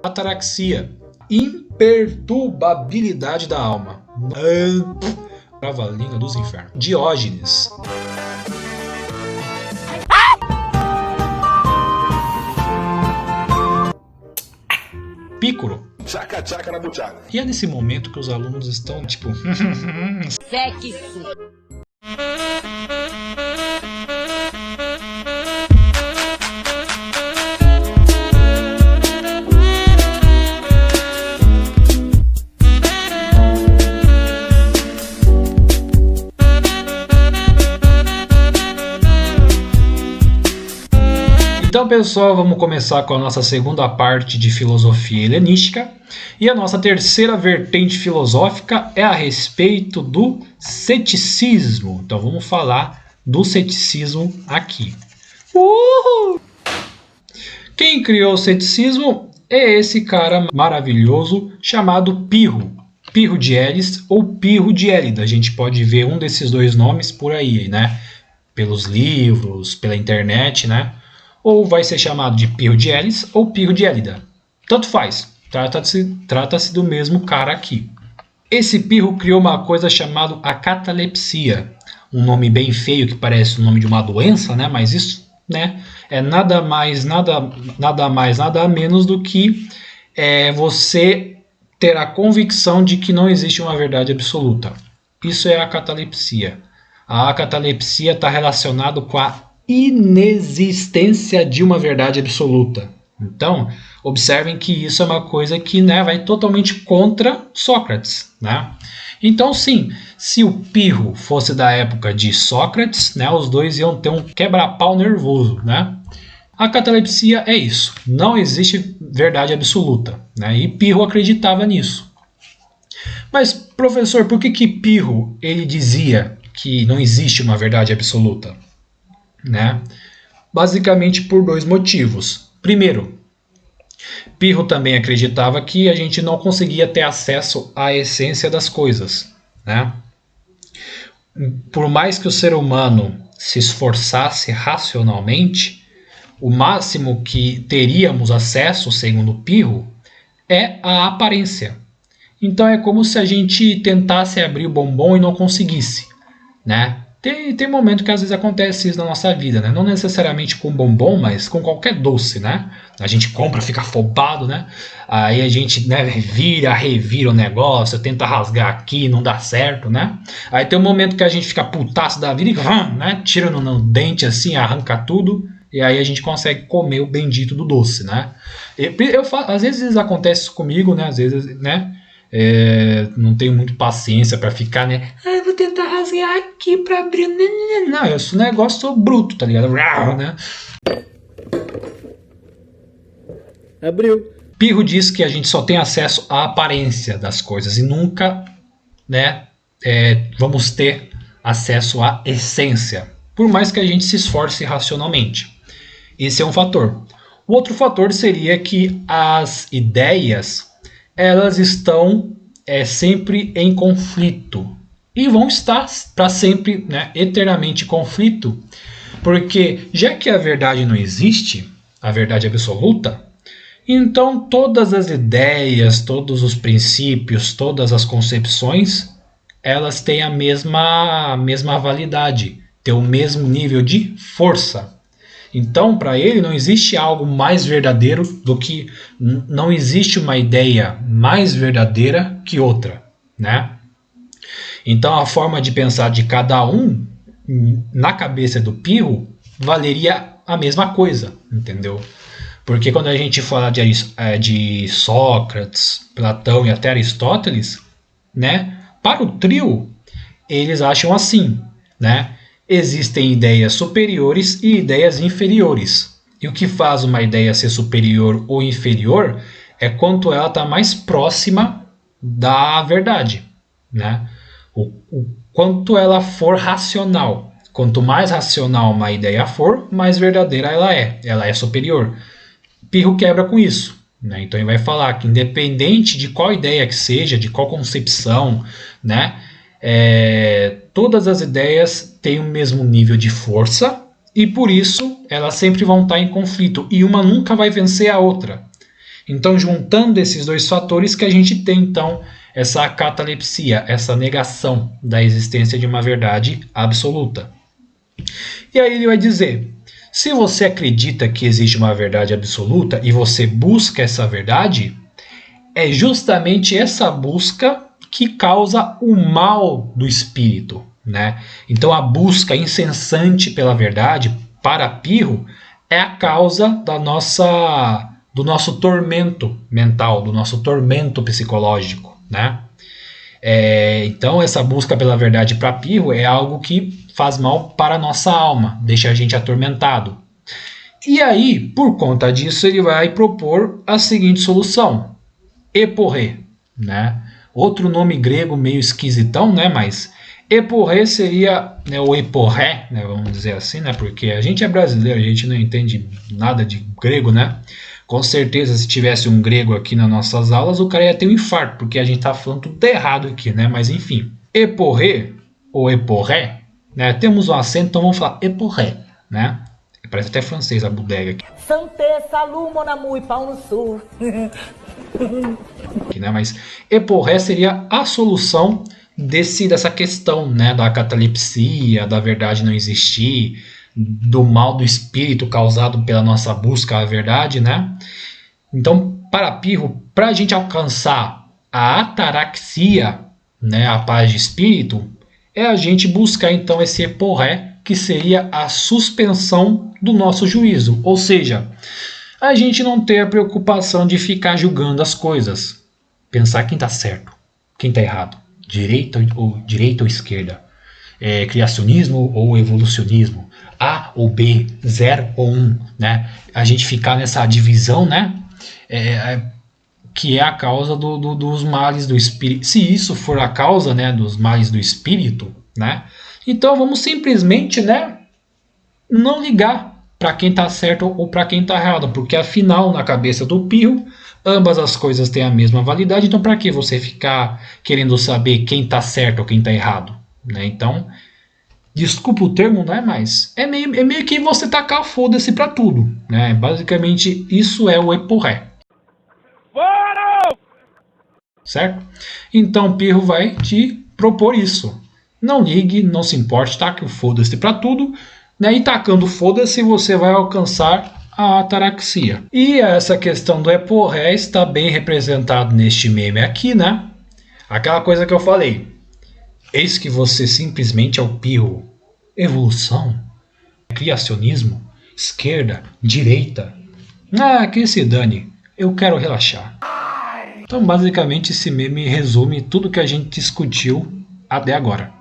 Ataraxia, imperturbabilidade da alma. Trava-língua dos infernos. Diógenes. Pícoro. Tchaca, tchaca na buchaca. E é nesse momento que os alunos estão tipo... Sexo. Então, pessoal, vamos começar com a nossa segunda parte de filosofia helenística. E a nossa terceira vertente filosófica é a respeito do ceticismo. Então, vamos falar do ceticismo aqui. Uhul! Quem criou o ceticismo é esse cara maravilhoso chamado Pirro. Pirro de Elis ou Pirro de Élida. A gente pode ver um desses dois nomes por aí, né? Pelos livros, pela internet, né? Ou vai ser chamado de Pirro de Elis ou Pirro de Élida. Tanto faz, trata-se do mesmo cara aqui. Esse Pirro criou uma coisa chamada a catalepsia. Um nome bem feio que parece o nome de uma doença, né? Mas isso, né, é nada menos do que você ter a convicção de que não existe uma verdade absoluta. Isso é a catalepsia. A catalepsia está relacionada com a inexistência de uma verdade absoluta. Então, observem que isso é uma coisa que, né, vai totalmente contra Sócrates, né? Então, sim, se o Pirro fosse da época de Sócrates, né, os dois iam ter um quebra-pau nervoso, né? A catalepsia é isso. Não existe verdade absoluta, né? E Pirro acreditava nisso. Mas, professor, por que Pirro ele dizia que não existe uma verdade absoluta? Né? Basicamente por dois motivos. Primeiro, Pirro também acreditava que a gente não conseguia ter acesso à essência das coisas, né? Por mais que o ser humano se esforçasse racionalmente, o máximo que teríamos acesso, segundo Pirro, é a aparência. Então é como se a gente tentasse abrir o bombom e não conseguisse, né? Tem momento que às vezes acontece isso na nossa vida, né? Não necessariamente com bombom, mas com qualquer doce, né? A gente compra, fica afobado, né? Aí a gente, né, revira o negócio, tenta rasgar aqui, não dá certo, né? Aí tem um momento que a gente fica putaço da vida e, né, tira no dente assim, arranca tudo, e aí a gente consegue comer o bendito do doce, né? Às vezes acontece isso comigo, né? Às vezes, né? Não tenho muito paciência para ficar, né? Vou tentar rasgar aqui para abrir. Não, eu sou um negócio bruto, tá ligado? Né? Abriu. Pirro diz que a gente só tem acesso à aparência das coisas e nunca, né, vamos ter acesso à essência, por mais que a gente se esforce racionalmente. Esse é um fator. O outro fator seria que as ideias elas estão sempre em conflito e vão estar para sempre, né, eternamente em conflito, porque já que a verdade não existe, a verdade absoluta, então todas as ideias, todos os princípios, todas as concepções, elas têm a mesma validade, têm o mesmo nível de força. Então, para ele, não existe algo mais verdadeiro do que... Não existe uma ideia mais verdadeira que outra, né? Então, a forma de pensar de cada um, na cabeça do Pirro, valeria a mesma coisa, entendeu? Porque quando a gente fala de Sócrates, Platão e até Aristóteles, né? Para o trio, eles acham assim, né? Existem ideias superiores e ideias inferiores. E o que faz uma ideia ser superior ou inferior é quanto ela está mais próxima da verdade, né? O quanto ela for racional. Quanto mais racional uma ideia for, mais verdadeira ela é. Ela é superior. Pirro quebra com isso, né? Então ele vai falar que independente de qual ideia que seja, de qual concepção, né? Todas as ideias têm o mesmo nível de força e por isso elas sempre vão estar em conflito e uma nunca vai vencer a outra. Então, juntando esses dois fatores que a gente tem, então, essa catalepsia, essa negação da existência de uma verdade absoluta. E aí ele vai dizer, se você acredita que existe uma verdade absoluta e você busca essa verdade, é justamente essa busca que causa o mal do espírito, né? Então a busca incessante pela verdade, para Pirro, é a causa do nosso tormento mental, do nosso tormento psicológico, né? Então essa busca pela verdade para Pirro é algo que faz mal para a nossa alma, deixa a gente atormentado. E aí, por conta disso, ele vai propor a seguinte solução: eporré, né? Outro nome grego meio esquisitão, né? Mas eporré seria, né, o eporré, né, vamos dizer assim, né? Porque a gente é brasileiro, a gente não entende nada de grego, né? Com certeza, se tivesse um grego aqui nas nossas aulas, o cara ia ter um infarto, porque a gente tá falando tudo errado aqui, né? Mas enfim, eporré ou eporré, né? Temos um acento, então vamos falar eporré, né? Parece até francês a bodega aqui. Santé, salut, mon amour, pau no sul. Né? Mas eporré seria a solução dessa questão, né? Da catalepsia, da verdade não existir, do mal do espírito causado pela nossa busca à verdade, né? Então, para Pirro, para a gente alcançar a ataraxia, né, a paz de espírito, é a gente buscar então esse eporré, que seria a suspensão do nosso juízo, ou seja, a gente não ter a preocupação de ficar julgando as coisas, pensar quem está certo, quem está errado, direita ou esquerda, criacionismo ou evolucionismo, A ou B, 0 ou 1, né? A gente ficar nessa divisão, né? Que é a causa dos males do espírito. Se isso for a causa, né, dos males do espírito, né? Então vamos simplesmente, né, não ligar para quem está certo ou para quem está errado, porque afinal, na cabeça do Pirro, ambas as coisas têm a mesma validade, então para que você ficar querendo saber quem está certo ou quem está errado? Né? Então, desculpa o termo, não é mais. É meio que você tacar foda-se para tudo. Né? Basicamente, isso é o eporré. Certo? Então, Pirro vai te propor isso. Não ligue, não se importe, taque o foda-se para tudo, né? E tacando foda-se você vai alcançar a ataraxia. E essa questão do eporré está bem representado neste meme aqui, né? Aquela coisa que eu falei. Eis que você simplesmente é o Pirro. Evolução? Criacionismo? Esquerda? Direita? Ah, que se dane. Eu quero relaxar. Então, basicamente, esse meme resume tudo que a gente discutiu até agora.